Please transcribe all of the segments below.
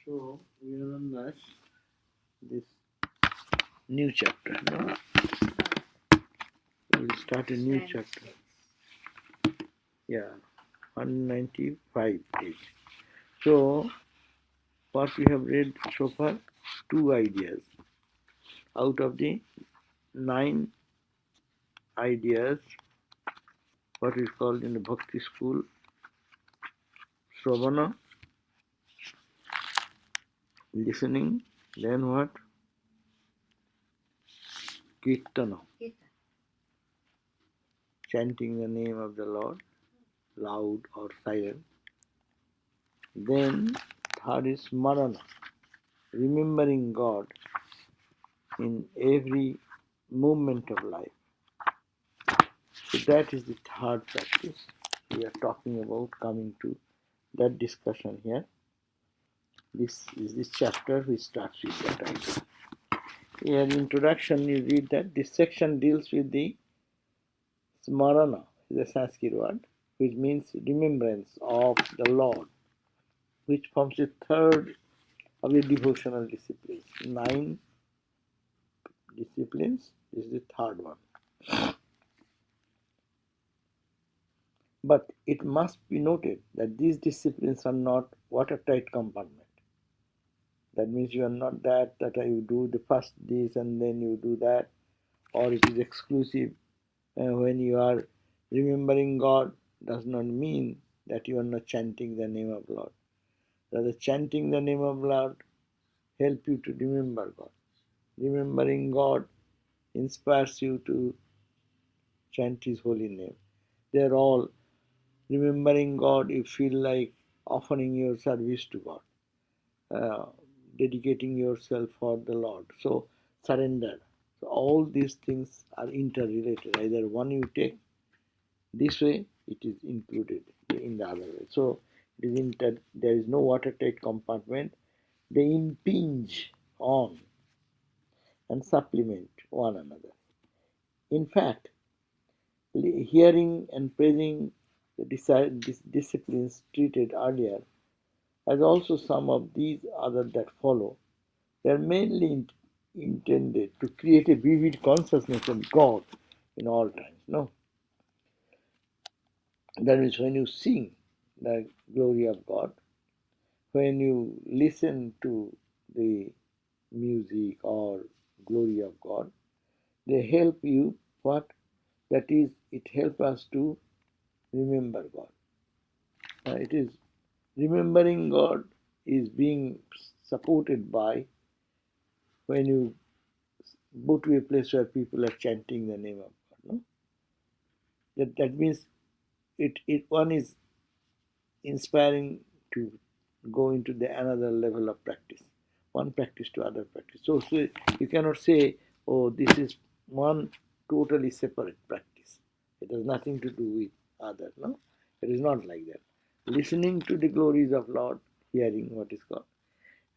So we are on this new chapter. No? We'll start a new chapter. Yeah, 195 page. So what we have read so far, 2 ideas out of the 9 ideas, what is called in the Bhakti school, Sravana, listening, then what? Kirtana, chanting the name of the Lord, loud or silent. Then third is Smarana, remembering God in every moment of life. So that is the third practice we are talking about, coming to that discussion here. This is this chapter which starts with that idea. Here in introduction you read that this section deals with the Smarana, is a Sanskrit word, which means remembrance of the Lord, which forms the third of the devotional disciplines. 9 disciplines, this is the third one. But it must be noted that these disciplines are not watertight compartment. That means you are not that you do the first this and then you do that, or it is exclusive. When you are remembering God does not mean that you are not chanting the name of Lord. Rather, chanting the name of Lord help you to remember God. Remembering God inspires you to chant His holy name. They are all remembering God. You feel like offering your service to God, dedicating yourself for the Lord. So surrender. So all these things are interrelated. Either one you take this way, it is included in the other way. So it is there is no watertight compartment. They impinge on and supplement one another. In fact, hearing and praising the disciplines treated earlier, as also some of these other that follow, they are mainly intended to create a vivid consciousness of God in all times. No, that means when you sing the glory of God, when you listen to the music or glory of God, they help you what? That is, it helps us to remember God. It is remembering God is being supported by when you go to a place where people are chanting the name of God. No? That means one is inspiring to go into the another level of practice, one practice to other practice. So you cannot say, oh, this is one totally separate practice. It has nothing to do with other. No, it is not like that. Listening to the glories of Lord, hearing what is God,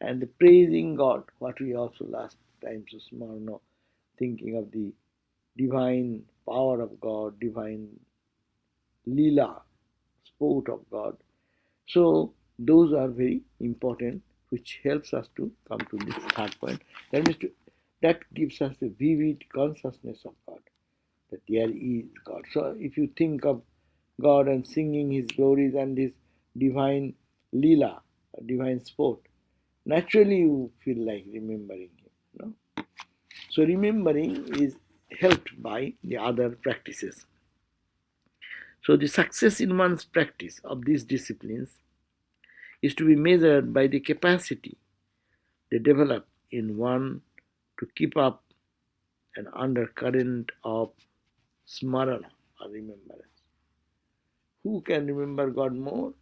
and the praising God, what we also last time so small, no, thinking of the divine power of God, divine lila, sport of God. So those are very important, which helps us to come to this third point. That means that gives us a vivid consciousness of God, that there is God. So if you think of God and singing His glories and His divine lila, divine sport, naturally you feel like remembering Him. No? So remembering is helped by the other practices. So the success in one's practice of these disciplines is to be measured by the capacity they develop in one to keep up an undercurrent of smarana, or remembrance. Who can remember God more?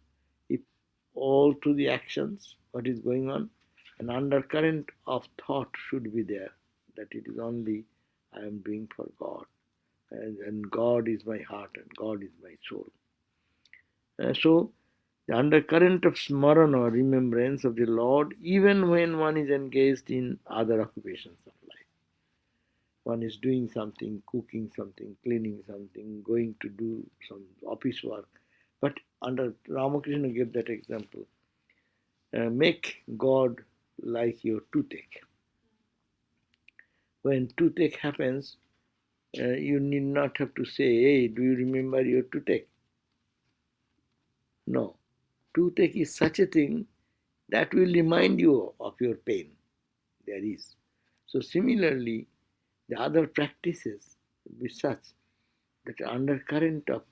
If all through the actions, what is going on, an undercurrent of thought should be there, that it is only I am doing for God, and God is my heart, and God is my soul. So the undercurrent of smarana, or remembrance of the Lord, even when one is engaged in other occupations of life. One is doing something, cooking something, cleaning something, going to do some office work. But under Ramakrishna gave that example. Make God like your toothache. When toothache happens, you need not have to say, hey, do you remember your toothache? No. Toothache is such a thing that will remind you of your pain. There is. So similarly, the other practices will be such that undercurrent of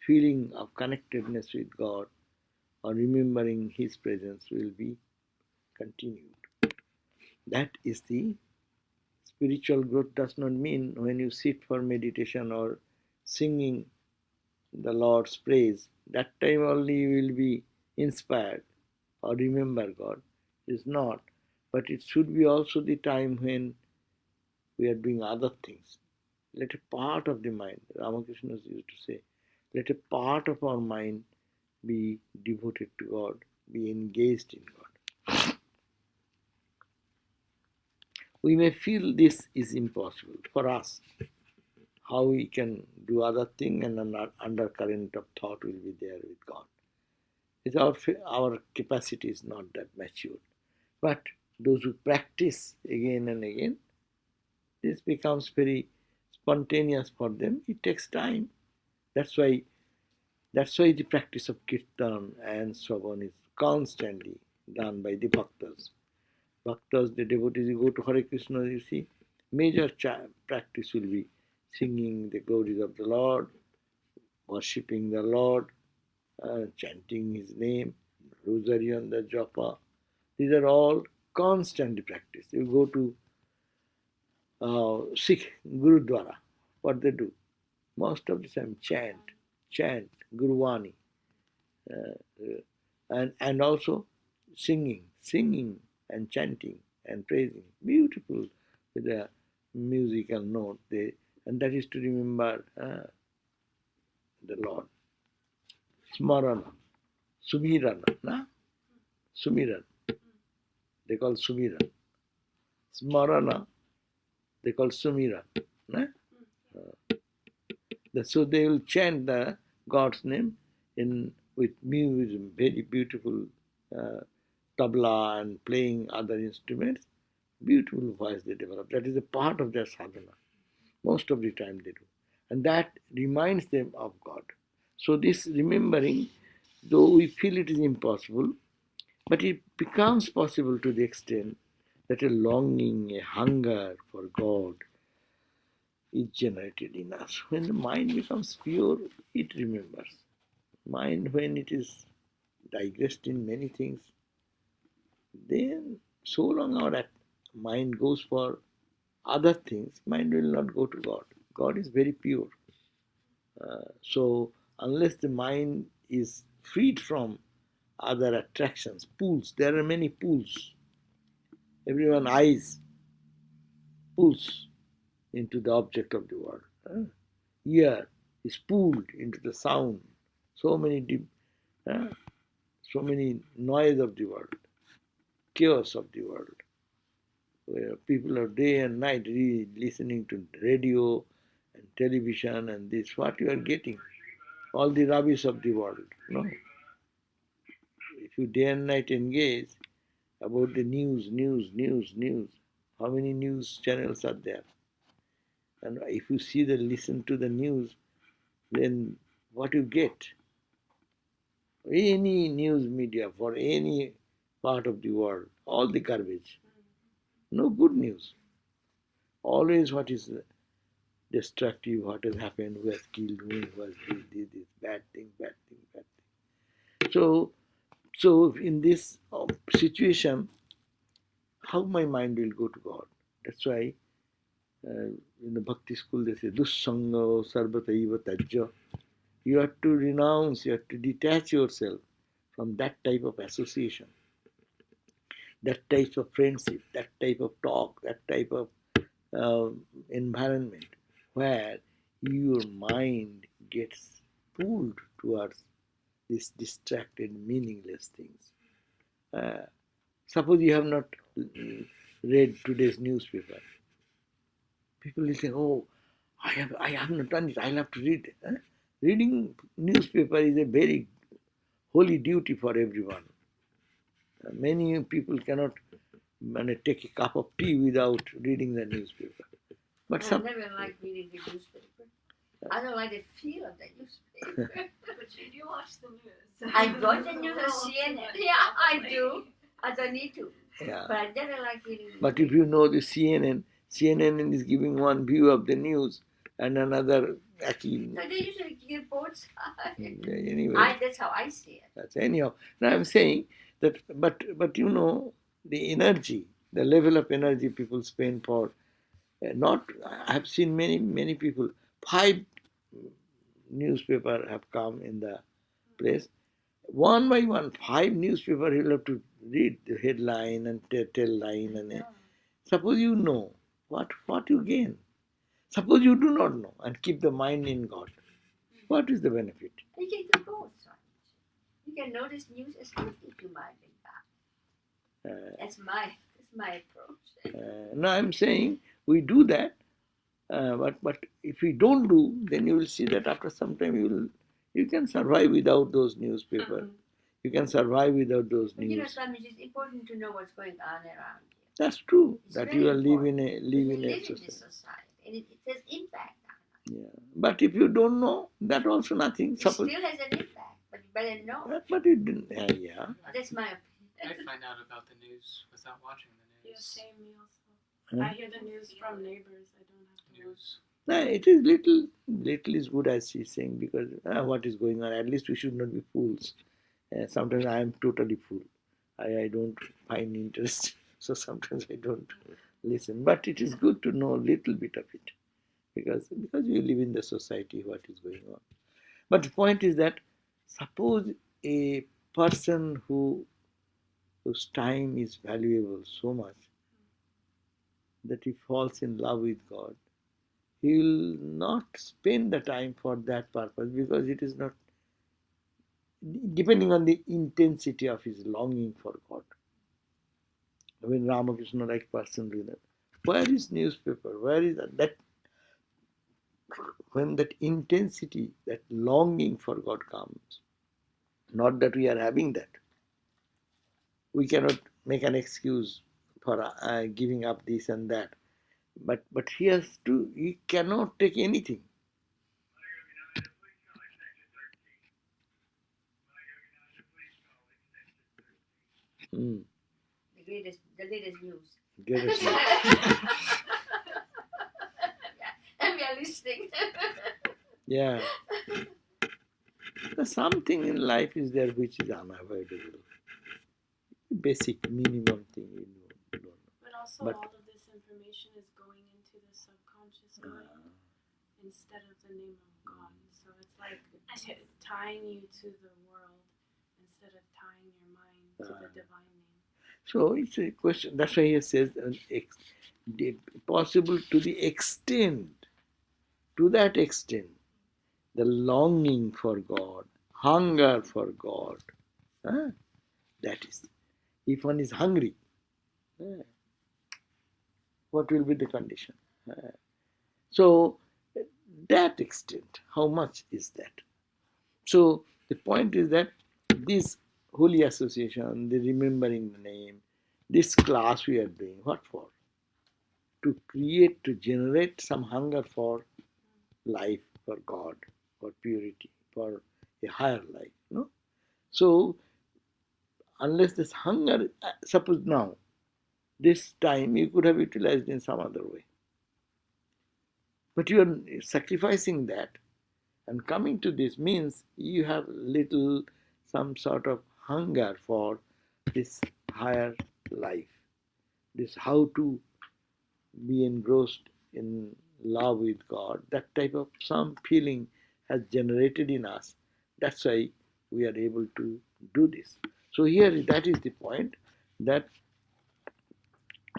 feeling of connectedness with God or remembering His presence will be continued. That is the spiritual growth. Does not mean when you sit for meditation or singing the Lord's praise, that time only you will be inspired or remember God. It is not. But it should be also the time when we are doing other things. Let a part of the mind, Ramakrishna used to say, let a part of our mind be devoted to God, be engaged in God. We may feel this is impossible for us. How we can do other thing and an undercurrent of thought will be there with God. It's our capacity is not that mature. But those who practice again and again, this becomes very spontaneous for them. It takes time. That's why the practice of kirtan and Sravan is constantly done by the bhaktas. Bhaktas, the devotees, you go to Hare Krishna, you see, major practice will be singing the glories of the Lord, worshipping the Lord, chanting His name, rosary and the japa. These are all constantly practiced. You go to Sikh Gurudwara, what they do? Most of the time chant, Guruvani, and also singing and chanting and praising. Beautiful with a musical note. And that is to remember the Lord. Smarana, Sumirana, na? Sumiran. They call Sumiran. Smarana, they call Sumiran. Na? So they will chant the God's name with music, very beautiful tabla and playing other instruments. Beautiful voice they develop. That is a part of their sadhana. Most of the time they do. And that reminds them of God. So this remembering, though we feel it is impossible, but it becomes possible to the extent that a longing, a hunger for God is generated in us. When the mind becomes pure, it remembers. Mind, when it is digressed in many things, then so long our mind goes for other things, mind will not go to God. God is very pure. So unless the mind is freed from other attractions, pulls, there are many pulls. Everyone eyes pulls into the object of the world. Ear is pulled into the sound. So many so many noise of the world, chaos of the world, where people are day and night listening to radio and television and this. What you are getting? All the rubbish of the world. No. If you day and night engage about the news, how many news channels are there? And if you listen to the news, then what you get? Any news media for any part of the world, all the garbage. No good news. Always what is destructive, what has happened, who has killed whom, who has this, bad thing, bad thing, bad thing. So in this situation, how my mind will go to God? That's why in the Bhakti school they say, Dussanga sarvataiva tajya. You have to renounce, you have to detach yourself from that type of association, that type of friendship, that type of talk, that type of environment where your mind gets pulled towards these distracted, meaningless things. Suppose you have not read today's newspaper. People will say, oh, I have not done it, I'll have to read it. Reading newspaper is a very holy duty for everyone. Many people cannot take a cup of tea without reading the newspaper. But I never like reading the newspaper. I don't like the feel of the newspaper. But you do watch the news. I watch the news on CNN. Yeah, I do. I don't need to. yeah. But I never like reading. But if you know the CNN is giving one view of the news and another actually. No, they usually give both sides. Anyway, That's how I see it. That's anyhow. Now I'm saying that, but you know, the energy, the level of energy people spend for not. I have seen many people. 5 newspaper have come in the place. One by one, 5 newspaper he'll have to read the headline and tail line and suppose you know what you gain. Suppose you do not know and keep the mind in God. What is the benefit? You can do both. You can know this news as good if you mind in God. That's my approach. No, I'm saying we do that, but if we don't do, then you will see that after some time you can survive without those newspapers. Mm-hmm. You can survive without those news. You know, Swami, it's important to know what's going on around you. That's true. It's that you are live in a society, and it has impact on us. Yeah, but if you don't know, that also nothing. It still has an impact, but you better know. But it didn't. Yeah. That's my opinion. I find out about the news without watching the news. Yeah, same me also. I hear the news from neighbors. I don't have to news. No, it is little is good, as she's saying, because what is going on? At least we should not be fools. Sometimes I am totally fool. I don't find interest, so sometimes I don't listen. But it is good to know a little bit of it, because you live in the society, what is going on. But the point is that suppose a person whose time is valuable so much that he falls in love with God, he will not spend the time for that purpose, because it is not, depending on the intensity of his longing for God. When Ramakrishna, like person, do that, where is newspaper? Where is that? When that intensity, that longing for God comes, not that we are having that, we cannot make an excuse for giving up this and that. But he cannot take anything. The latest news. Greatest news. And we are listening. Yeah. Something in life is there which is unavoidable. Basic minimum thing you don't know. But also all of this information is going into the subconscious mind instead of the name of God. So it's like tying you to the world instead of tying your mind to the divine name. So it's a question. That's why he says possible to that extent, the longing for God, hunger for God. That is, if one is hungry, what will be the condition? So that extent, how much is that? So the point is that this holy association, the remembering the name, this class we are doing, what for? To create, to generate some hunger for life, for God, for purity, for a higher life. No? So unless this hunger, suppose now, this time you could have utilized in some other way. But you are sacrificing that, and coming to this means you have some sort of hunger for this higher life, this how to be engrossed in love with God. That type of some feeling has generated in us. That's why we are able to do this. So here, that is the point, that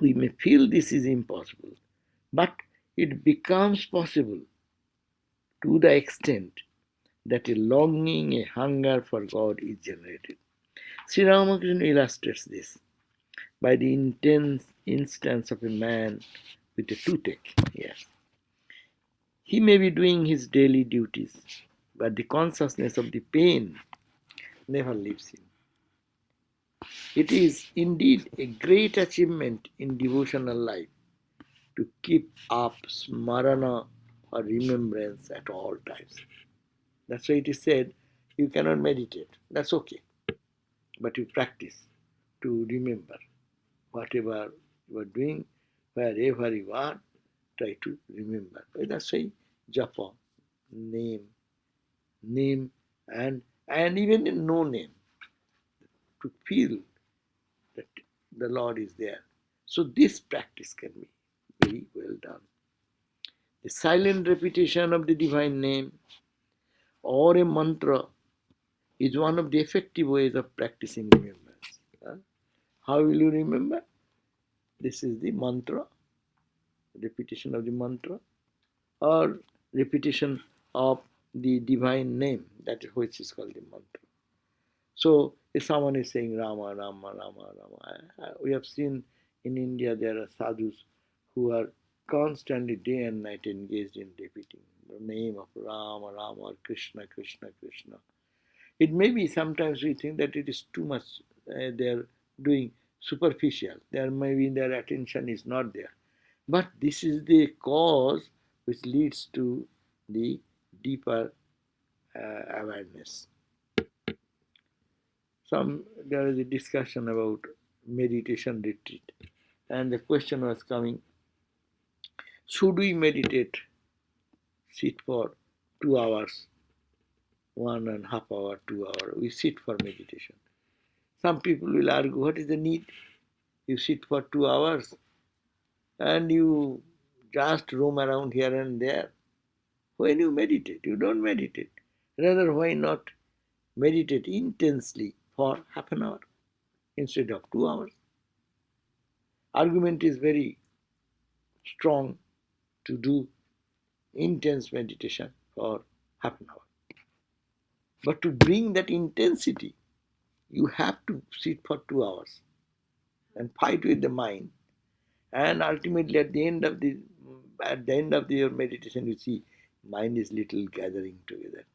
we may feel this is impossible, but it becomes possible to the extent that a longing, a hunger for God is generated. Sri Ramakrishna illustrates this by the intense instance of a man with a toothache. Yes. He may be doing his daily duties, but the consciousness of the pain never leaves him. It is indeed a great achievement in devotional life to keep up smarana or remembrance at all times. That's why it is said you cannot meditate. That's okay. But you practice to remember whatever you are doing, wherever you are, try to remember. That's why japa, name, and even in no name, to feel that the Lord is there. So this practice can be very well done. The silent repetition of the divine name or a mantra is one of the effective ways of practicing remembrance. How will you remember? This is the mantra, repetition of the mantra, or repetition of the divine name, that is which is called the mantra. So if someone is saying Rama, Rama, Rama, Rama, we have seen in India there are sadhus who are constantly day and night engaged in repeating the name of Rama, Rama, or Krishna, Krishna, Krishna. It may be sometimes we think that it is too much, they are doing superficial. There may be their attention is not there. But this is the cause which leads to the deeper awareness. There is a discussion about meditation retreat, and the question was coming: should we meditate, sit for 2 hours, 1.5 hour, 2 hour? We sit for meditation. Some people will argue, what is the need? You sit for 2 hours and you just roam around here and there. When you meditate, you don't meditate. Rather, why not meditate intensely for half an hour instead of 2 hours? Argument is very strong to do intense meditation for half an hour. But to bring that intensity, you have to sit for 2 hours and fight with the mind. And ultimately, at the end of your meditation, you see mind is little gathering together,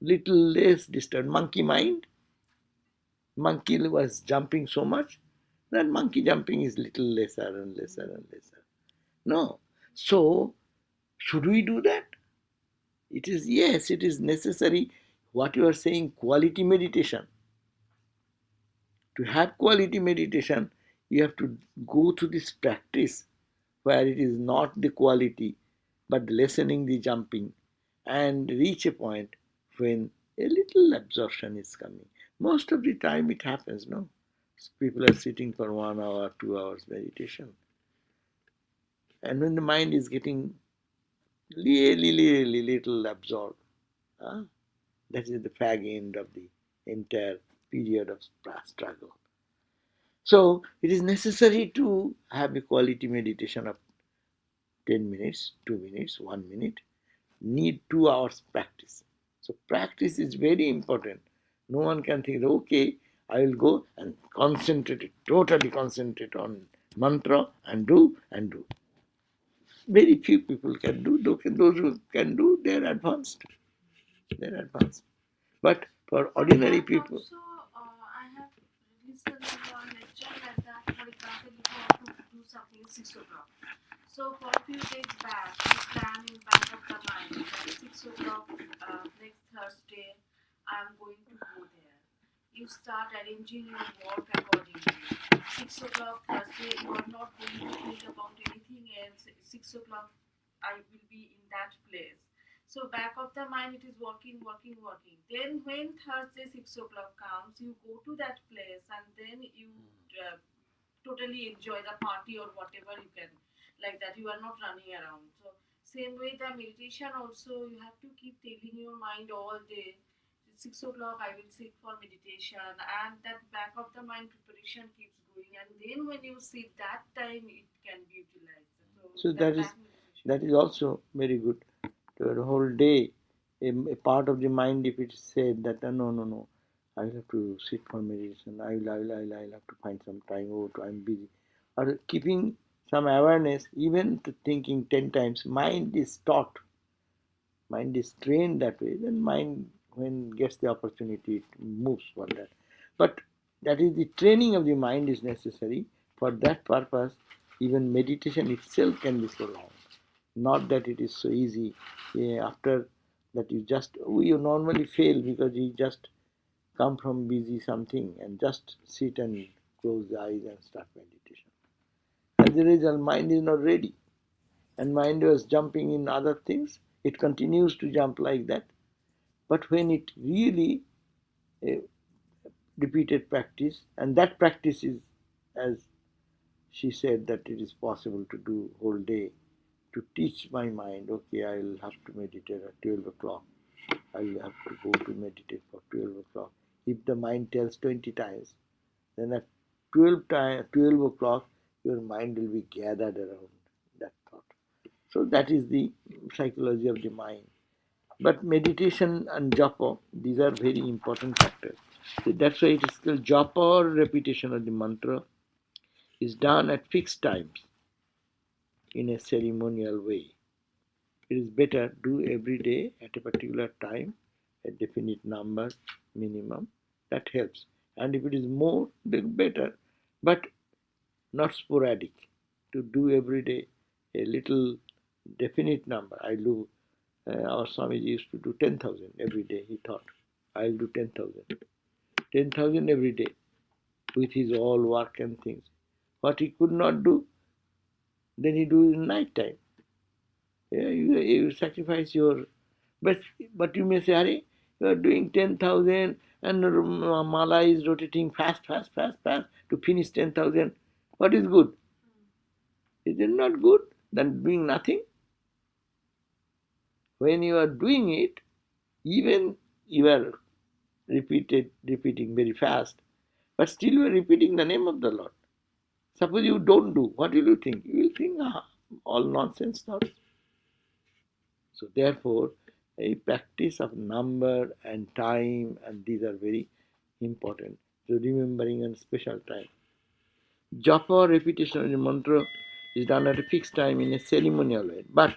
little less disturbed. Monkey mind, monkey was jumping so much that monkey jumping is little lesser and lesser and lesser. No. So, should we do that? It is, yes, it is necessary. What you are saying, quality meditation. To have quality meditation, you have to go through this practice where it is not the quality, but lessening the jumping, and reach a point when a little absorption is coming. Most of the time it happens, no? People are sitting for 1 hour, 2 hours meditation. And when the mind is getting really little absorbed, that is the fag end of the entire period of struggle. So it is necessary to have a quality meditation of 10 minutes, 2 minutes, 1 minute. Need 2 hours practice. So practice is very important. No one can think, okay, I will go and totally concentrate on mantra and do. Very few people can do. Those who can do, they are advanced. But for ordinary people. Also, I have listened to your lecture like that. For example, if you want to do something at 6 o'clock. So for a few days back, you plan in back of the mind that 6 o'clock next Thursday, I'm going to go there. You start arranging your work accordingly. 6 o'clock Thursday, you are not going to think about anything else. 6 o'clock, I will be in that place. So back of the mind, it is working. Then when Thursday 6 o'clock comes, you go to that place and then you totally enjoy the party or whatever you can, like that. You are not running around. So same way the meditation also, you have to keep telling your mind all day. 6 o'clock I will sit for meditation, and that back of the mind preparation keeps going, and then when you sit that time it can be utilized. So that is also very good. The whole day, a part of the mind, if it is said that no, I will have to sit for meditation, I will have to find some time, I'm busy. Or keeping some awareness, even to thinking 10 times, mind is taught, mind is trained that way, then mind, when gets the opportunity, it moves for that. But that is the training of the mind is necessary. For that purpose, even meditation itself can be so long. Not that it is so easy. After that, you normally fail because you just come from busy something and just sit and close the eyes and start meditation. As a result, mind is not ready. And mind was jumping in other things. It continues to jump like that. But when it really repeated practice, and that practice is, as she said, that it is possible to do whole day, to teach my mind, okay, I'll have to meditate at 12 o'clock. I'll have to go to meditate for 12 o'clock. If the mind tells 20 times, then at 12 o'clock, your mind will be gathered around that thought. So that is the psychology of the mind. But meditation and japa, these are very important factors. So that's why it is called japa, or repetition of the mantra, is done at fixed times in a ceremonial way. It is better do every day at a particular time, a definite number minimum. That helps. And if it is more, then better. But not sporadic. To do every day a little definite number. Our Swamiji used to do 10,000 every day. He thought, I'll do 10,000. 10,000 every day with his all work and things. What he could not do, then he do in night time. Yeah, you sacrifice your... But you may say, Hare, you are doing 10,000 and mala is rotating fast to finish 10,000. What is good? Is it not good than doing nothing? When you are doing it, even you are repeating very fast, but still you are repeating the name of the Lord. Suppose you don't do, what will you think? You will think, all nonsense thoughts. So therefore, a practice of number and time, and these are very important. So remembering on special time. Japa, repetition of the mantra, is done at a fixed time in a ceremonial way. But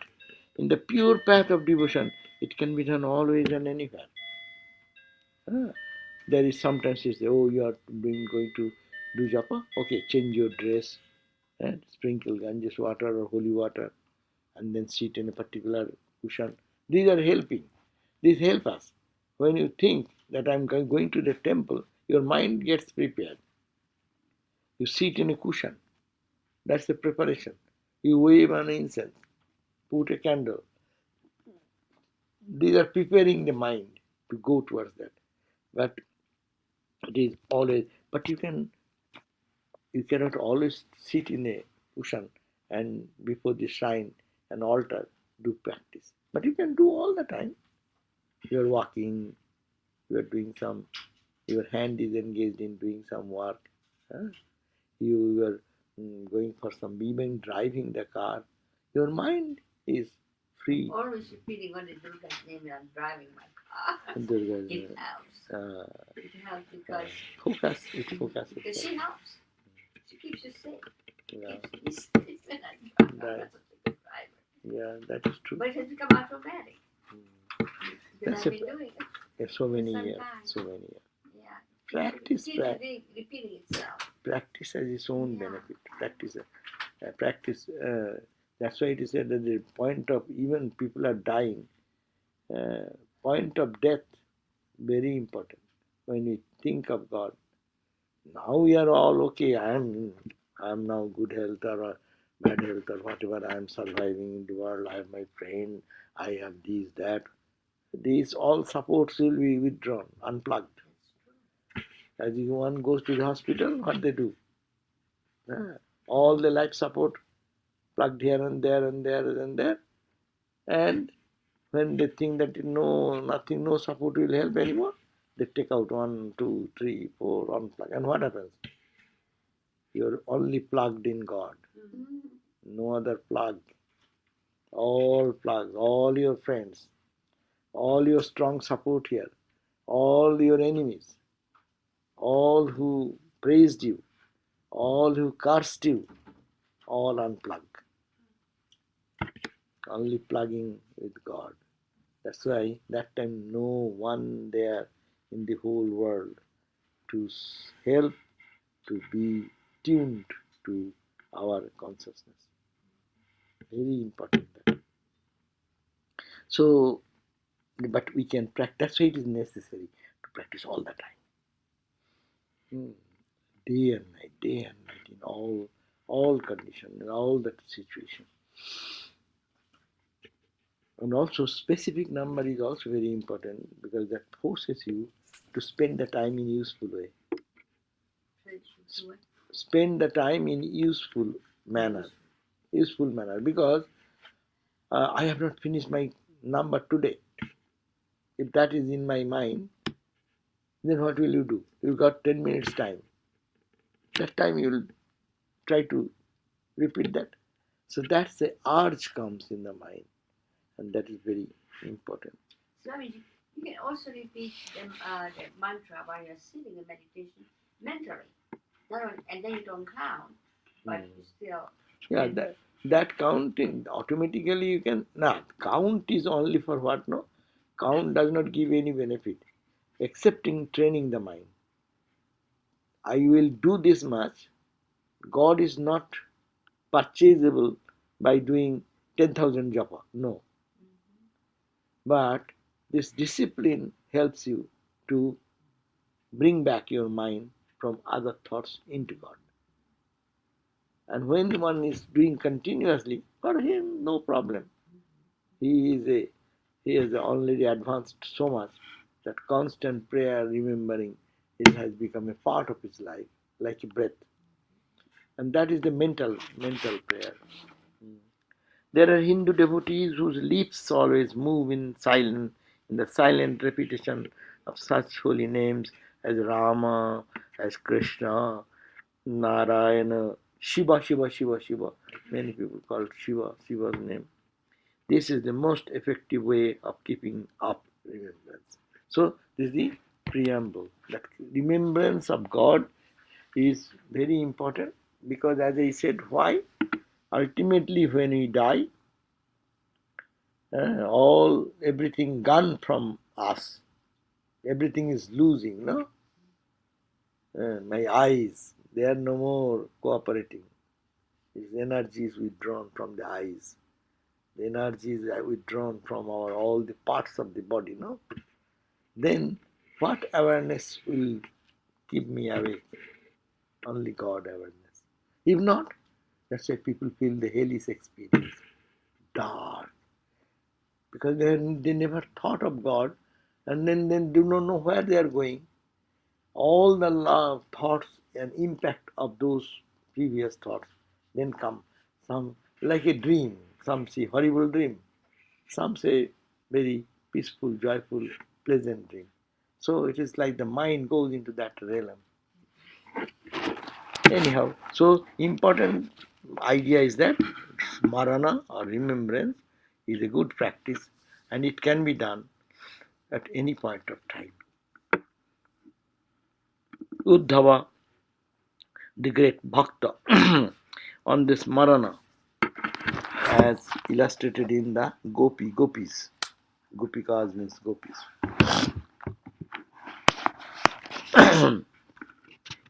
in the pure path of devotion, it can be done always and anywhere. There is sometimes you say, oh, you are going to do japa? Okay, change your dress and sprinkle Ganges water or holy water and then sit in a particular cushion. These are helping. These help us. When you think that I'm going to the temple, your mind gets prepared. You sit in a cushion. That's the preparation. You wave an incense, put a candle. These are preparing the mind to go towards that. But it is always, but you cannot always sit in a cushion and before the shrine and altar do practice. But you can do all the time. You are walking, you are doing your hand is engaged in doing some work. You are going for some, even driving the car. Your mind is free. Always repeating only Durga's name when I'm driving my car. Durga's It helps. It helps because focus. Because she helps. She keeps you safe. Yeah. Keeps me safe when I drive. Right. I'm not such a good driver. Yeah, that is true. But it has become automatic. Because I've been doing it. So many for some years. time. So many years. Yeah. Practice. Repeating itself. Practice has its own benefit. Practice. That's why it is said that the point of, even people are dying, point of death, very important. When we think of God, now we are all okay. I am now good health or bad health or whatever. I am surviving in the world. I have my friend. I have this, that. These all supports will be withdrawn, unplugged. As if one goes to the hospital, what they do? All the life support plugged here and there and there and there. And when they think that no support will help anymore, they take out 1, 2, 3, 4, unplug. And what happens? You're only plugged in God. No other plug. All plugs, all your friends, all your strong support here, all your enemies, all who praised you, all who cursed you, all unplug. Only plugging with God. That's why that time no one there in the whole world to help to be tuned to our consciousness. Very important that. So, but we can practice. That's why it is necessary to practice all the time. Day and night, in all conditions, in all that situation. And also specific number is also very important because that forces you to spend the time in useful way. Spend the time in useful manner. Useful manner because I have not finished my number today. If that is in my mind, then what will you do? You got 10 minutes time. That time you will try to repeat that. So that's the urge comes in the mind, and that is very important. Swamiji, you can also repeat the mantra while you're sitting in meditation mentally. And then you don't count, but you still. Yeah, that counting automatically you can. Now, count is only for what? No, count does not give any benefit, except in training the mind. I will do this much. God is not purchasable by doing 10,000 japa. No. But this discipline helps you to bring back your mind from other thoughts into God. And when one is doing continuously, for him, no problem. He has already advanced so much that constant prayer, remembering, it has become a part of his life, like a breath. And that is the mental prayer. There are Hindu devotees whose lips always move in the silent repetition of such holy names as Rama, as Krishna, Narayana, Shiva, Shiva, Shiva, Shiva. Many people call Shiva's name. This is the most effective way of keeping up remembrance. So, this is the preamble. That remembrance of God is very important because, as I said, why? Ultimately, when we die, everything gone from us. Everything is losing, no? My eyes, they are no more cooperating. This energy is withdrawn from the eyes. The energy is withdrawn from all the parts of the body, no? Then what awareness will keep me awake? Only God awareness. If not, that's why people feel the hellish experience. Dark. Because they never thought of God and then they do not know where they are going. All the love, thoughts and impact of those previous thoughts then come. Some like a dream, some say horrible dream, some say very peaceful, joyful, pleasant dream. So it is like the mind goes into that realm. Anyhow, so important idea is that smarana or remembrance is a good practice and it can be done at any point of time. Uddhava, the great bhakta, on this Marana, as illustrated in the Gopis. Gopikas means gopis.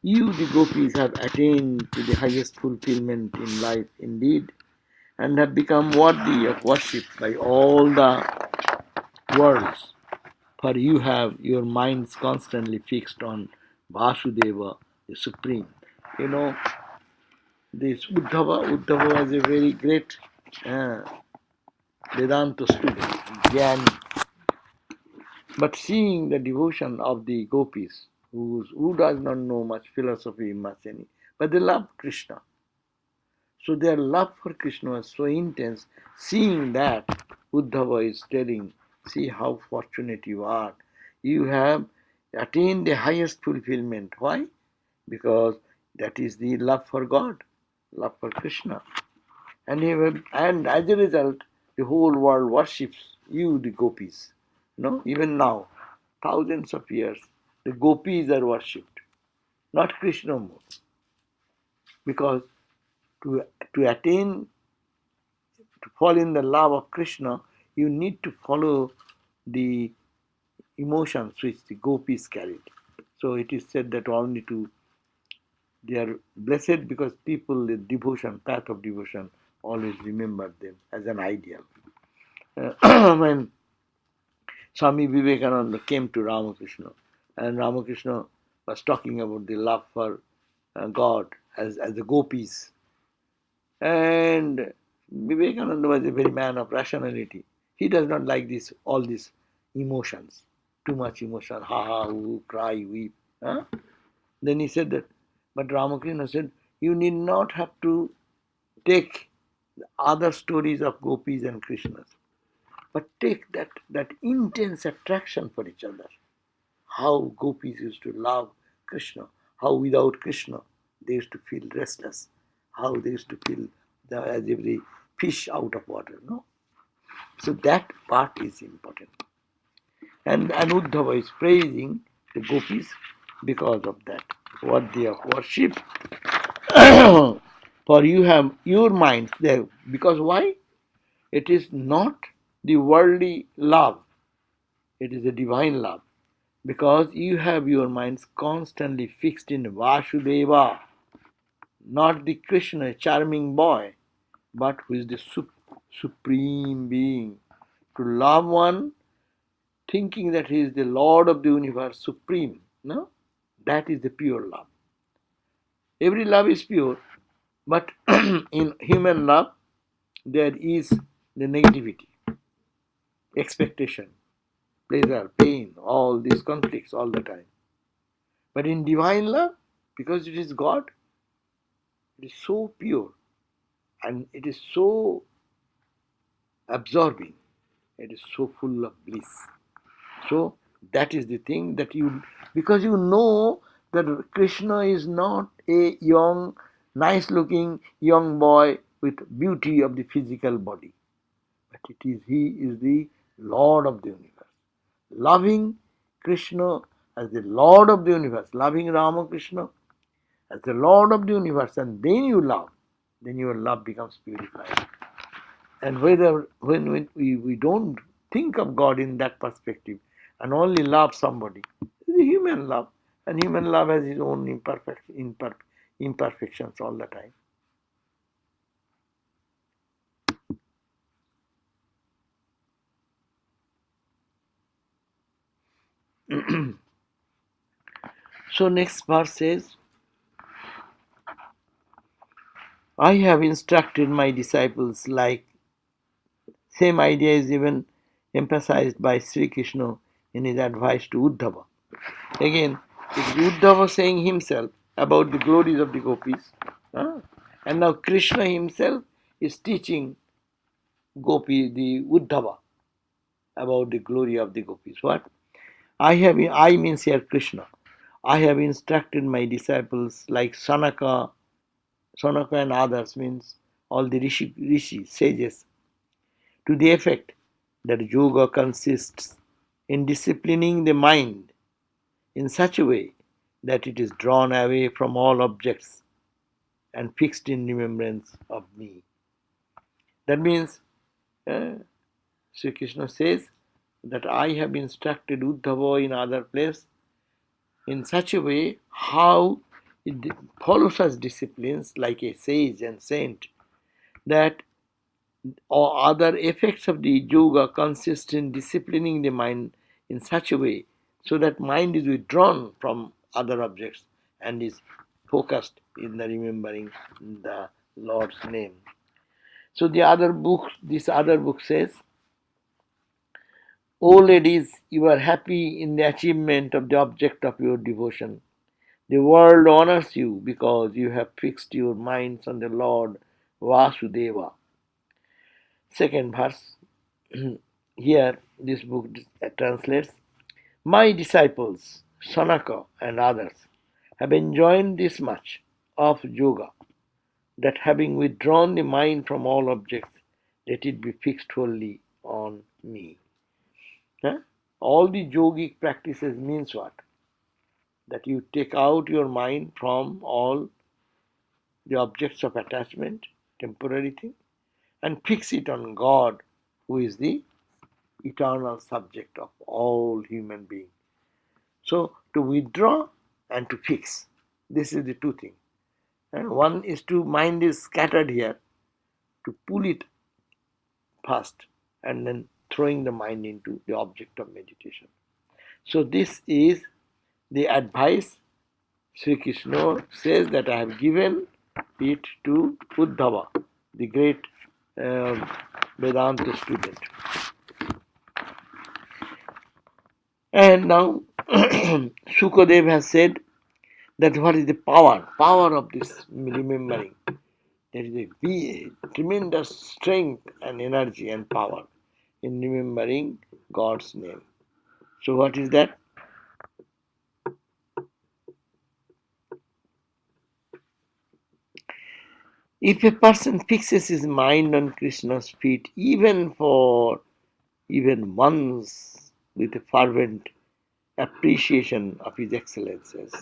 You, the gopis, have attained to the highest fulfillment in life indeed, and have become worthy of worship by all the worlds. For you have your minds constantly fixed on Vasudeva, the Supreme. You know, this Uddhava was a very great Vedanta student, Jnani. But seeing the devotion of the gopis, who does not know much philosophy, much any, but they love Krishna. So their love for Krishna was so intense. Seeing that, Uddhava is telling, see how fortunate you are. You have attained the highest fulfillment. Why? Because that is the love for God, love for Krishna. And as a result, the whole world worships you, the gopis. Even now, thousands of years, the gopis are worshipped, not Krishna more. Because To, to attain, to fall in the love of Krishna, you need to follow the emotions which the gopis carried. So it is said that only to they are blessed because people with devotion, path of devotion, always remember them as an ideal. When Swami Vivekananda came to Ramakrishna, and Ramakrishna was talking about the love for God as the gopis, and Vivekananda was a very man of rationality. He does not like this all these emotions, too much emotion, ha ha, ooh, cry, weep. Huh? Then he said that, but Ramakrishna said, you need not have to take other stories of gopis and Krishnas, but take that intense attraction for each other. How gopis used to love Krishna, how without Krishna they used to feel restless, how they used to feel as if they fish out of water. No? So that part is important. And Uddhava is praising the gopis because of that, what they have worshipped. For you have your minds there. Because why? It is not the worldly love, it is a divine love. Because you have your minds constantly fixed in Vasudeva, not the Krishna, charming boy, but who is the supreme being. To love one, thinking that he is the Lord of the universe, supreme, no? That is the pure love. Every love is pure, but in human love, there is the negativity, expectation, pleasure, pain, all these conflicts all the time. But in divine love, because it is God, it is so pure and it is so absorbing, it is so full of bliss. So that is the thing that you, because you know that Krishna is not a young, nice looking young boy with beauty of the physical body, but he is the Lord of the universe. Loving Krishna as the Lord of the universe, loving Ramakrishna as the Lord of the universe, and then you love, then your love becomes purified. And when we don't think of God in that perspective and only love somebody, it's a human love, and human love has its own imperfections all the time. So next verse says, I have instructed my disciples like. Same idea is even emphasized by Sri Krishna in his advice to Uddhava. Again, it is Uddhava saying himself about the glories of the gopis. And now Krishna himself is teaching the Uddhava about the glory of the gopis. What? I means here Krishna. I have instructed my disciples like Sanaka and others, means all the rishi sages, to the effect that yoga consists in disciplining the mind in such a way that it is drawn away from all objects and fixed in remembrance of me. That means Sri Krishna says that I have instructed Uddhava in other place in such a way how it follows us disciplines like a sage and saint, that or other effects of the yoga consist in disciplining the mind in such a way so that mind is withdrawn from other objects and is focused in the remembering the Lord's name. So this other book says, O ladies, you are happy in the achievement of the object of your devotion. The world honors you because you have fixed your minds on the Lord Vasudeva. Second verse. Here, this book translates, my disciples, Sanaka and others, have enjoined this much of yoga, that having withdrawn the mind from all objects, let it be fixed wholly on me. Huh? All the yogic practices means what? That you take out your mind from all the objects of attachment, temporary thing, and fix it on God, who is the eternal subject of all human beings. So to withdraw and to fix, this is the two things. And one is to mind is scattered here, to pull it first and then throwing the mind into the object of meditation. So this is the advice Sri Krishna says that I have given it to Uddhava, the great Vedanta student. And now Sukadev has said that what is the power of this remembering. There is a tremendous strength and energy and power in remembering God's name. So what is that? If a person fixes his mind on Krishna's feet even once with a fervent appreciation of his excellences,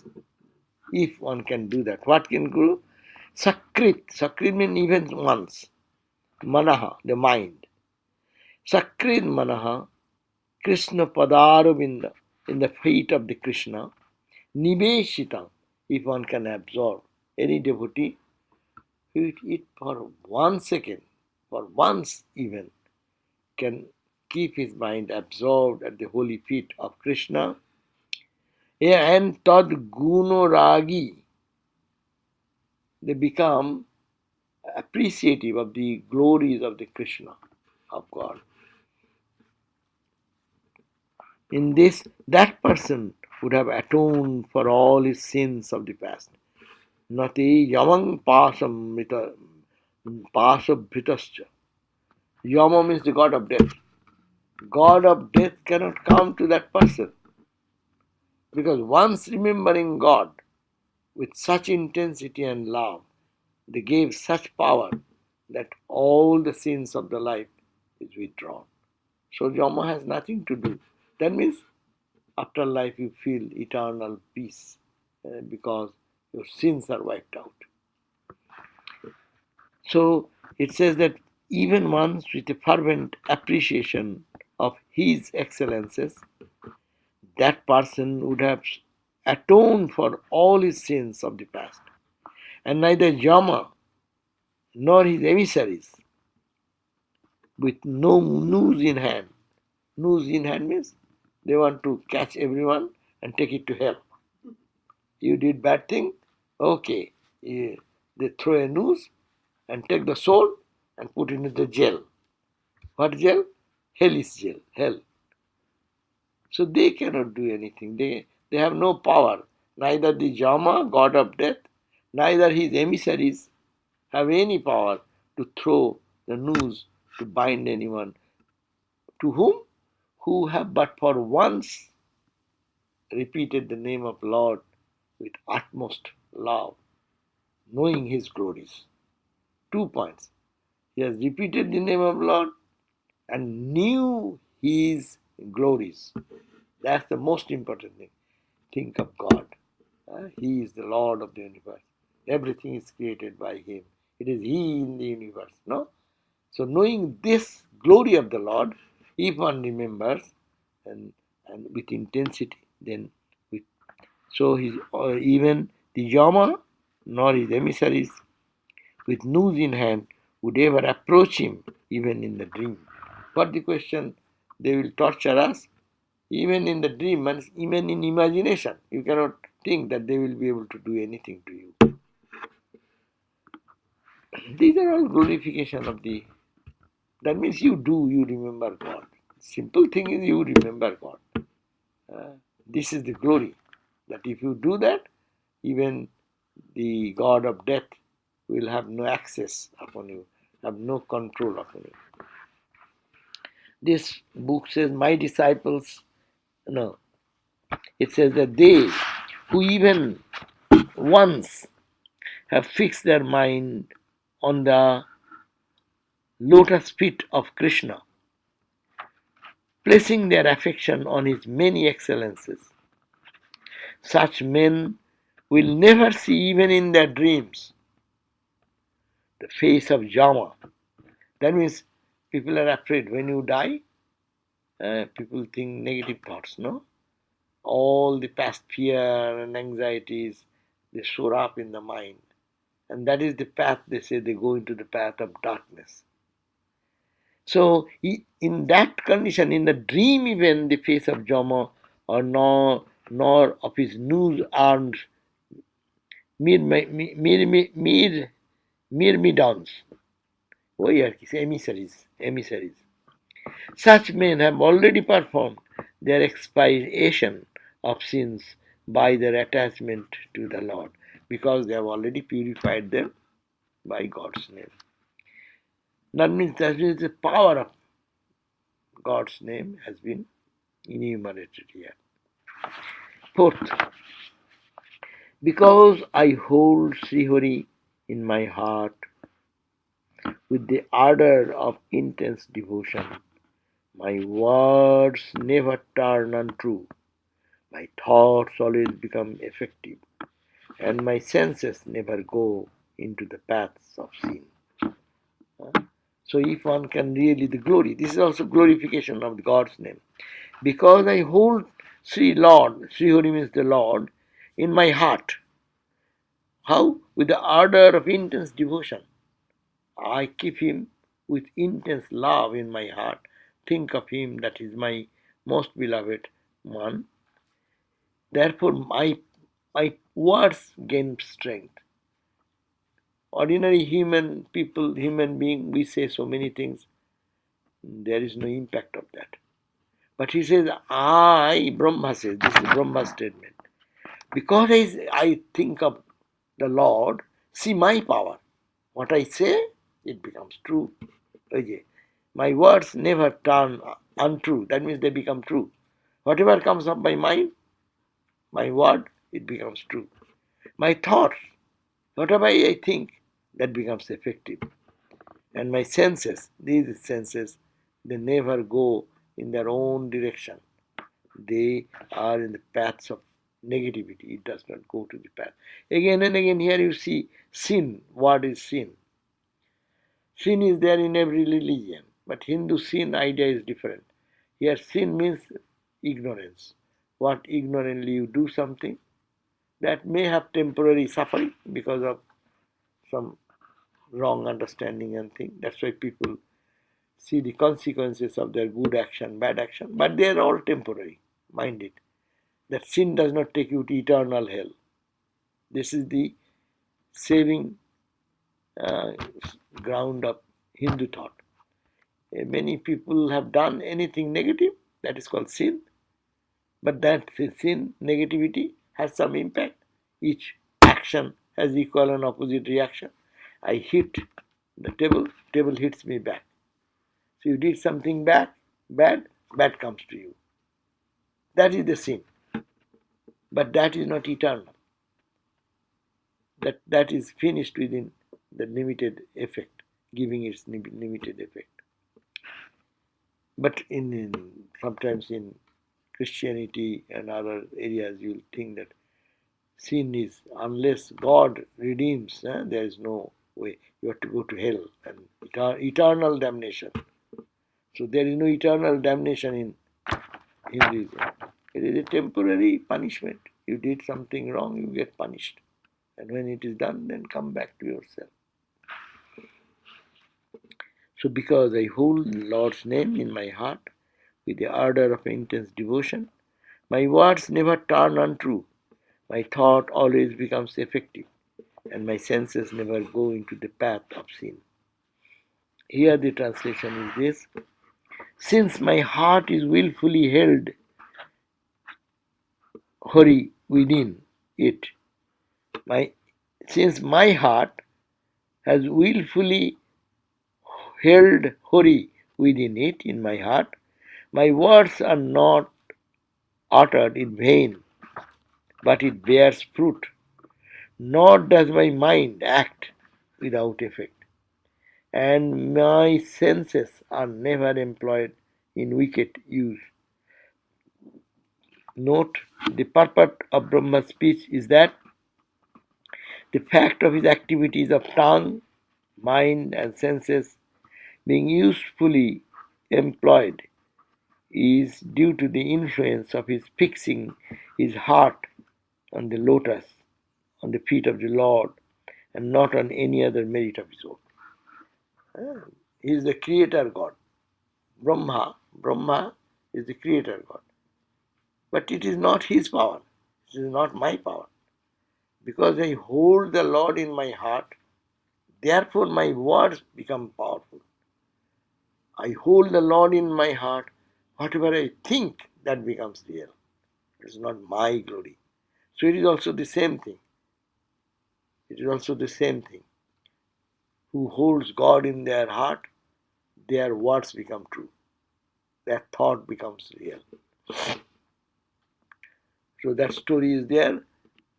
if one can do that, what can Guru? Sakrit means even once. Manaha, the mind. Sakrit Manaha, Krishna Padarovinda, in the feet of the Krishna. Niveshita, if one can absorb any devotee, it for 1 second, for once even, can keep his mind absorbed at the holy feet of Krishna. And tad gunaragi, they become appreciative of the glories of the Krishna, of God. In this, that person would have atoned for all his sins of the past. Nati yamang pasabhitascha. Yama means the god of death. God of death cannot come to that person. Because once remembering God with such intensity and love, they gave such power that all the sins of the life is withdrawn. So Yama has nothing to do. That means after life you feel eternal peace because your sins are wiped out. So it says that even once with a fervent appreciation of his excellences, that person would have atoned for all his sins of the past. And neither Yama nor his emissaries, with no noose in hand. Noose in hand means they want to catch everyone and take it to hell. You did bad thing, okay. They throw a noose and take the soul and put it into the jail. What jail? Hellish jail, hell. So they cannot do anything. They have no power. Neither the Yama, god of death, neither his emissaries have any power to throw the noose to bind anyone. To whom? Who have but for once repeated the name of Lord with utmost love, knowing his glories. 2 points. He has repeated the name of Lord and knew his glories. That's the most important thing. Think of God. He is the Lord of the universe. Everything is created by him. It is he in the universe. No? So knowing this glory of the Lord, if one remembers and with intensity, then even the Yama nor his emissaries with noose in hand would ever approach him even in the dream. But the question, they will torture us even in the dream and even in imagination. You cannot think that they will be able to do anything to you. These are all glorification of the. That means you remember God. Simple thing is you remember God. This is the glory. That if you do that, even the God of death will have no access upon you, have no control upon you. This book says, my disciples, no, it says that they who even once have fixed their mind on the lotus feet of Krishna, placing their affection on his many excellences, such men will never see even in their dreams the face of Yama. That means people are afraid when you die. People think negative thoughts, no? All the past fear and anxieties, they show up in the mind. And that is the path, they say, they go into the path of darkness. So, in that condition, in the dream even, the face of Yama or nor of his news armed myrmidons, emissaries. Such men have already performed their expiation of sins by their attachment to the Lord, because they have already purified them by God's name. That means the power of God's name has been enumerated here. Fourth, because I hold Srihari in my heart with the ardor of intense devotion, my words never turn untrue, my thoughts always become effective, and my senses never go into the paths of sin. So if one can really the glory, this is also glorification of God's name. Because I hold Sri Lord, Sri Hari means the Lord, in my heart. How? With the ardor of intense devotion. I keep him with intense love in my heart. Think of him that is my most beloved one. Therefore my words gain strength. Ordinary human being, we say so many things. There is no impact of that. But he says, Brahma says, this is Brahma statement. Because I think of the Lord, see my power. What I say, it becomes true. Okay. My words never turn untrue. That means they become true. Whatever comes up my mind, my word, it becomes true. My thoughts, whatever I think, that becomes effective. And my senses, these senses, they never go in their own direction. They are in the paths of negativity. It does not go to the path. Again and again, here you see sin. What is sin? Sin is there in every religion, but Hindu sin idea is different. Here, sin means ignorance. What ignorantly you do something that may have temporary suffering because of some wrong understanding and thing. That's why people see the consequences of their good action, bad action, but they are all temporary. Mind it. That sin does not take you to eternal hell. This is the saving ground of Hindu thought. Many people have done anything negative, that is called sin, but that sin, negativity, has some impact. Each action has equal and opposite reaction. I hit the table hits me back. So you did something bad, bad comes to you. That is the sin. But that is not eternal. That is finished within the limited effect, giving its limited effect. But sometimes in Christianity and other areas, you'll think that sin is, unless God redeems, there is no way. You have to go to hell and eternal damnation. So there is no eternal damnation in Hinduism. It is a temporary punishment. You did something wrong, you get punished. And when it is done, then come back to yourself. So because I hold the Lord's name in my heart with the ardor of intense devotion, my words never turn untrue. My thought always becomes effective, and my senses never go into the path of sin. Here the translation is this: since my heart is willfully held Hari within it, since my heart has willfully held Hari within it, in my heart, my words are not uttered in vain, but it bears fruit, nor does my mind act without effect, and my senses are never employed in wicked use. Note, the purport of Brahma's speech is that the fact of his activities of tongue, mind and senses being usefully employed is due to the influence of his fixing his heart on the lotus, on the feet of the Lord, and not on any other merit of his own. He is the creator God. Brahma is the creator God. But it is not his power. It is not my power. Because I hold the Lord in my heart, therefore my words become powerful. I hold the Lord in my heart, whatever I think, that becomes real. It is not my glory. So it is also the same thing. It is also the same thing. Who holds God in their heart, their words become true. Their thought becomes real. So that story is there.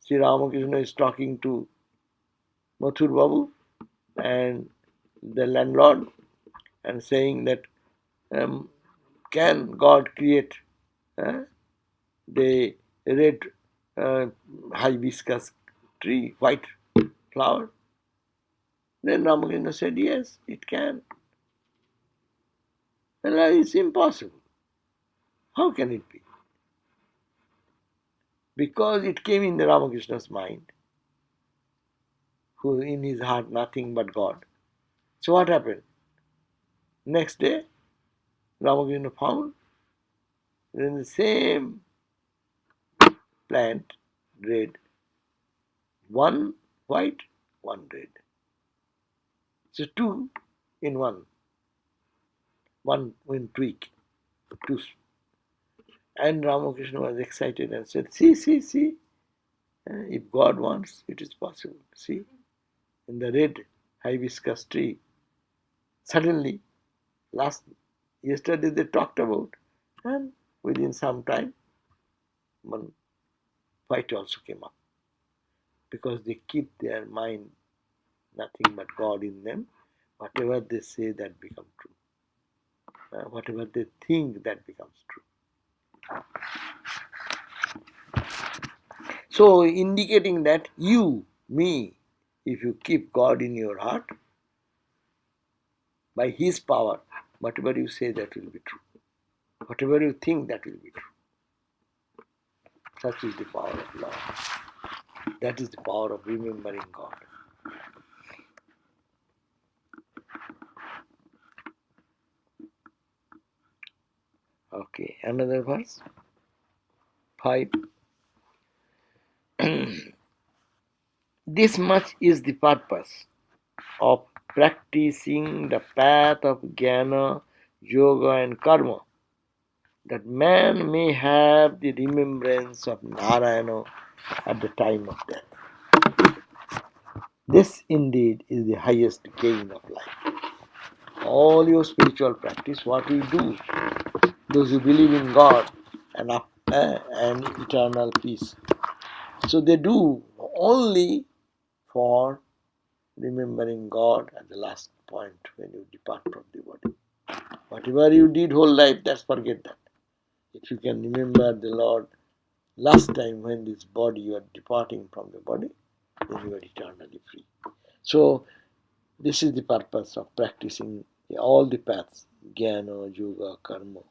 Sri Ramakrishna is talking to Mathur Babu and the landlord and saying that can God create the red hibiscus tree, white flower? Then Ramakrishna said, yes, it can. Well, it's impossible. How can it be? Because it came in the Ramakrishna's mind, who in his heart nothing but God. So what happened? Next day, Ramakrishna found in the same plant, red, one white, one red. So two in one tweak, two. And Ramakrishna was excited and said, see, if God wants, it is possible. See, in the red hibiscus tree, suddenly, yesterday they talked about, and within some time, one white also came up. Because they keep their mind nothing but God in them. Whatever they say, that becomes true. Whatever they think, that becomes true. So, indicating that you, me, if you keep God in your heart, by His power, whatever you say, that will be true. Whatever you think, that will be true. Such is the power of love. That is the power of remembering God. Okay, another verse. 5. This much is the purpose of practicing the path of jnana, yoga and karma, that man may have the remembrance of Narayana at the time of death. This indeed is the highest gain of life. All your spiritual practice, what we do, those who believe in God and eternal peace, so they do only for remembering God at the last point when you depart from the body. Whatever you did whole life, just forget that. If you can remember the Lord last time when this body, you are departing from the body, then you are eternally free. So this is the purpose of practicing all the paths, jnana, yoga, karma.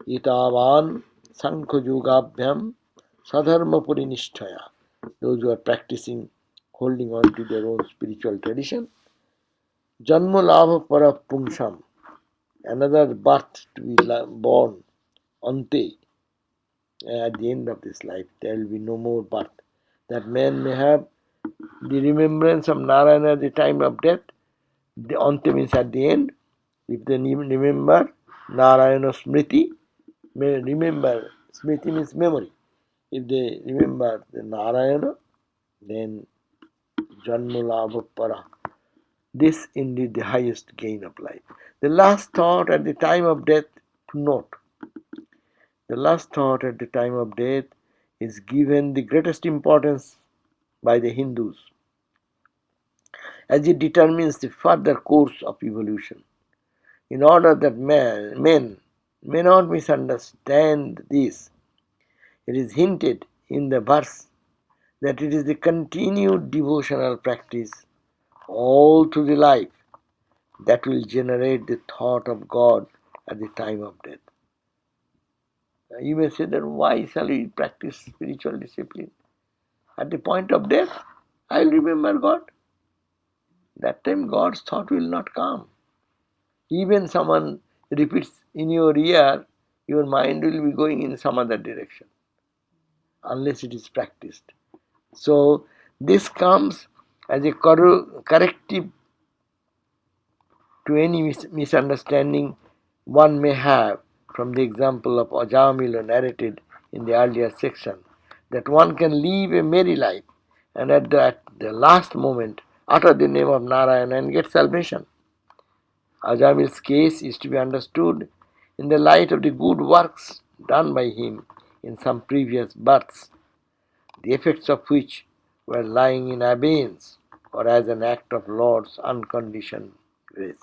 Itavan sankha yogabhyam sadharma purinishthaya. Those who are practicing, holding on to their own spiritual tradition. Janma lava para pungsham. Another birth to be born, ante, at the end of this life. There will be no more birth. That man may have the remembrance of Narayana at the time of death. The ante means at the end. If they remember Narayana Smriti, may remember, Smriti means memory. If they remember the Narayana, then Janmulabha Para. This indeed the highest gain of life. The last thought at the time of death, to note, the last thought at the time of death is given the greatest importance by the Hindus, as it determines the further course of evolution. In order that men may not misunderstand this, it is hinted in the verse that it is the continued devotional practice all through the life, that will generate the thought of God at the time of death. You may say that why shall we practice spiritual discipline? At the point of death, I will remember God. That time God's thought will not come. Even someone repeats in your ear, your mind will be going in some other direction, unless it is practiced. So this comes as a corrective to any misunderstanding one may have from the example of Ajamila narrated in the earlier section, that one can live a merry life and at the last moment utter the name of Narayana and get salvation. Ajamil's case is to be understood in the light of the good works done by him in some previous births, the effects of which were lying in abeyance or as an act of Lord's unconditioned grace.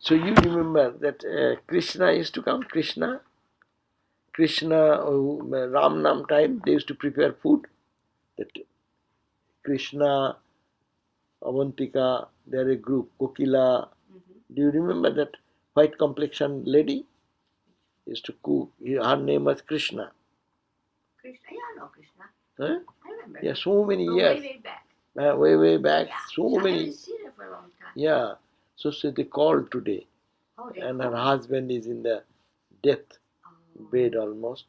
So you remember that Krishna used to come, Krishna, Ram Nam time, they used to prepare food. That Krishna, Avantika, they're a group, Kokila. Do you remember that white complexion lady? Used to cook, her name was Krishna. Krishna, yeah, I know Krishna. Huh? I remember. Yeah, so many From years. way back. Way back, Yeah. so I many. haven't seen her for a long time. Yeah, so they called today. Oh, they And called. her husband is in the death Oh. bed almost.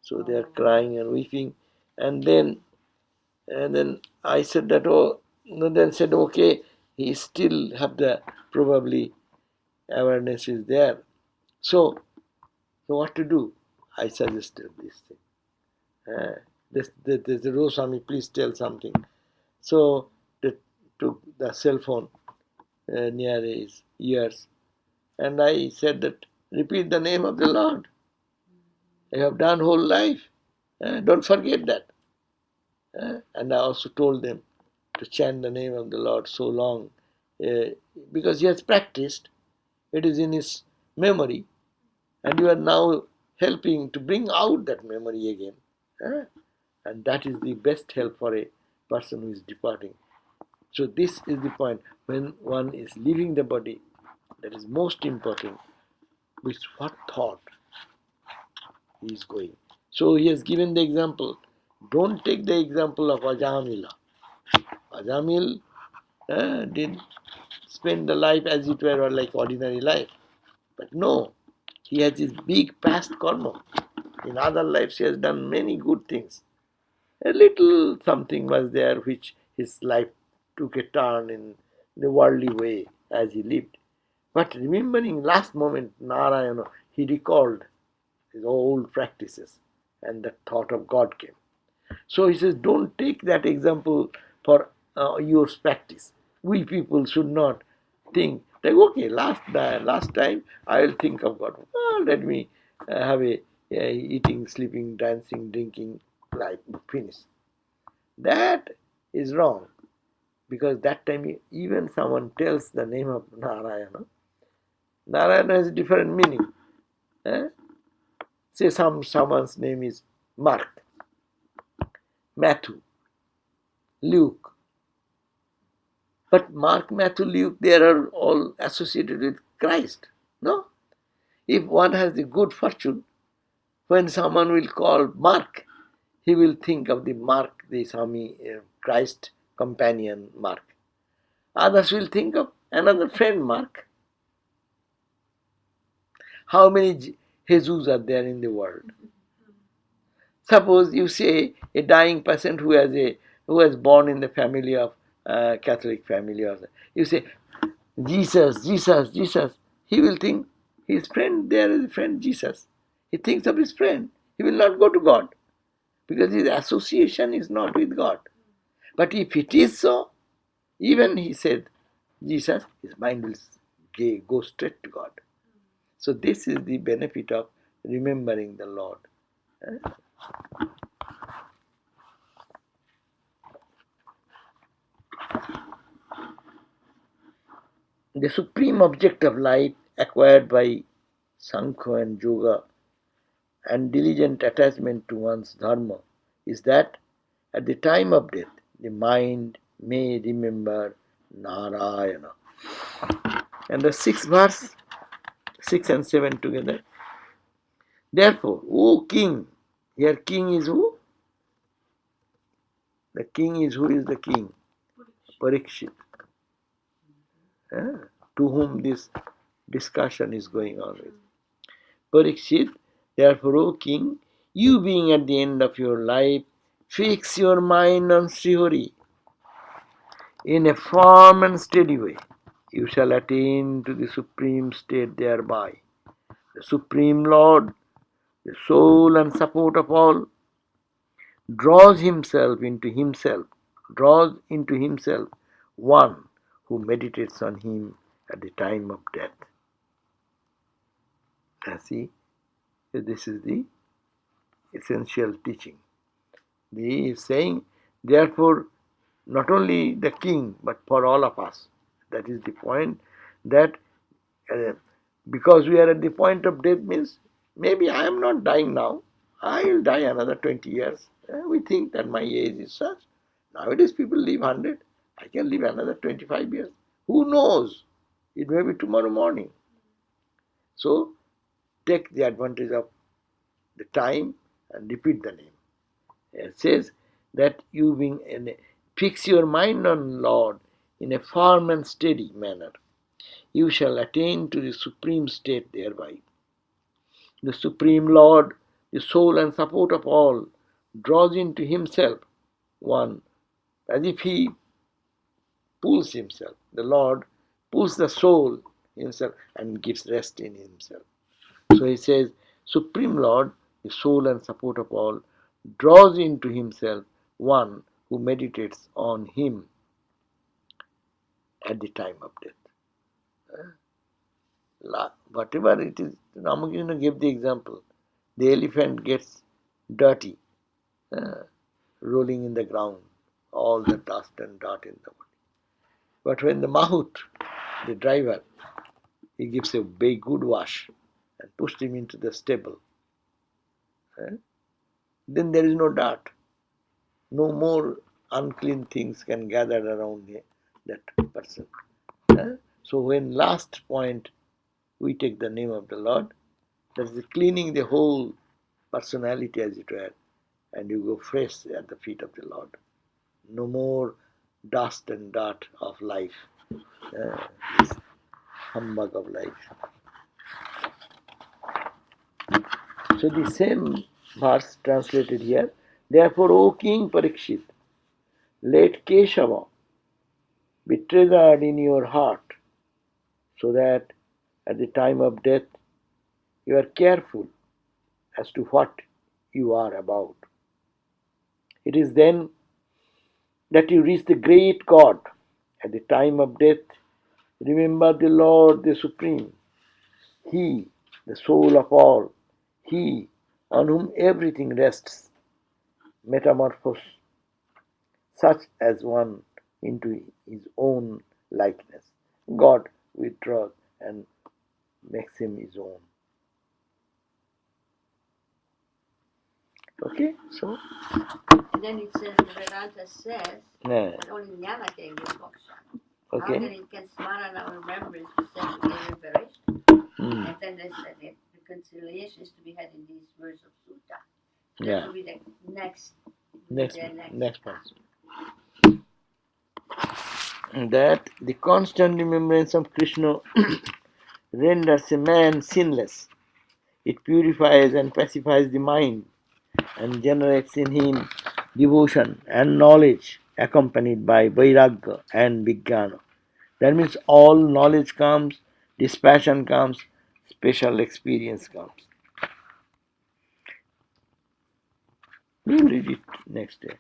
So they are Oh. crying and weeping. And then I said that, then said, okay, he still have the, probably awareness is there. So what to do? I suggested this thing. The Roswami, please tell something. So they took the cell phone near his ears. And I said that, repeat the name of the Lord. You have done whole life. Don't forget that. And I also told them to chant the name of the Lord so long, because he has practiced. It is in his memory, and you are now helping to bring out that memory again. And that is the best help for a person who is departing. So this is the point. When one is leaving the body, that is most important, with what thought he is going. So he has given the example. Don't take the example of Ajamila. Ajamil did spend the life as it were like ordinary life. But no, he has this big past karma. In other lives he has done many good things. A little something was there which his life took a turn in the worldly way as he lived. But remembering last moment Narayana, he recalled his old practices and the thought of God came. So he says, don't take that example for your practice. We people should not think like, okay, last time I will think of God. Let me have a eating, sleeping, dancing, drinking life. Finish. That is wrong, because that time even someone tells the name of Narayana. Narayana has a different meaning. Say someone's name is Mark, Matthew, Luke. But Mark, Matthew, Luke, they are all associated with Christ. No? If one has the good fortune, when someone will call Mark, he will think of the Mark, the Swami Christ companion Mark. Others will think of another friend Mark. How many Jesus are there in the world? Suppose you say a dying person who was born in the family of Catholic family, or you say Jesus, Jesus, Jesus. He will think his friend there is a friend Jesus. He thinks of his friend. He will not go to God, because his association is not with God. But if it is so, even he said Jesus, his mind will go straight to God. So this is the benefit of remembering the Lord. The supreme object of life acquired by Sankhya and Yoga and diligent attachment to one's dharma is that at the time of death, the mind may remember Narayana. And the 6th verse, 6 and 7 together. Therefore, O king, here king is who? The king is who is the king? Parikshit. To whom this discussion is going on with. Parikshit, therefore, O king, you being at the end of your life, fix your mind on Srihari in a firm and steady way. You shall attain to the supreme state thereby. The Supreme Lord, the soul and support of all, draws into himself one who meditates on him at the time of death. See, this is the essential teaching. He is saying, therefore, not only the king, but for all of us. That is the point, that because we are at the point of death means, maybe I am not dying now, I will die another 20 years. We think that my age is such. Nowadays people live 100. I can live another 25 years. Who knows? It may be tomorrow morning. So, take the advantage of the time and repeat the name. It says that you being fix your mind on Lord in a firm and steady manner. You shall attain to the supreme state thereby. The Supreme Lord, the soul and support of all, draws into himself one, as if he pulls himself. The Lord pulls the soul himself and gives rest in himself. So he says, Supreme Lord, the soul and support of all, draws into himself one who meditates on him at the time of death. Whatever it is, Ramakrishna gave the example. The elephant gets dirty, rolling in the ground, all the dust and dirt in the body. But when the mahout, the driver, he gives a big good wash and pushes him into the stable, then there is no dirt. No more unclean things can gather around that person. So when last point we take the name of the Lord, that is cleaning the whole personality as it were, and you go fresh at the feet of the Lord. No more dust and dirt of life, this humbug of life. So the same verse translated here, therefore, O King Parikshit, let Keshava be treasured in your heart, so that at the time of death you are careful as to what you are about. It is then that you reach the great God. At the time of death, remember the Lord, the Supreme, He, the soul of all, He on whom everything rests, metamorphose such as one into his own likeness. God withdraws and makes him his own. Okay, so. And then it says, Vedanta says, Yeah. that only Nyamate is moksha. Okay. How can it get smarana or remembrance to say they were perished? And then they said that reconciliation is to be had in these words of sutta. Yeah. That will be the Next part. That the constant remembrance of Krishna renders a man sinless. It purifies and pacifies the mind and generates in him devotion and knowledge accompanied by vairagya and vijnana. That means all knowledge comes, dispassion comes, special experience comes. We will read it next day.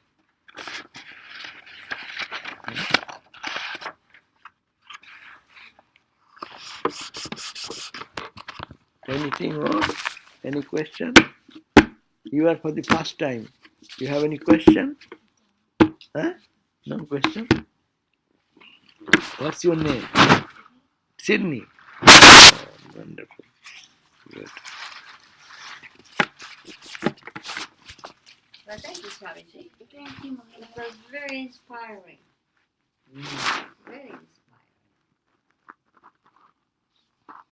Anything more? Any question? You are for the first time. You have any question? Huh? No question? What's your name? Sydney. Oh, wonderful. Good. Well, thank you, Swamiji. Thank you, It was very inspiring. Mm. Very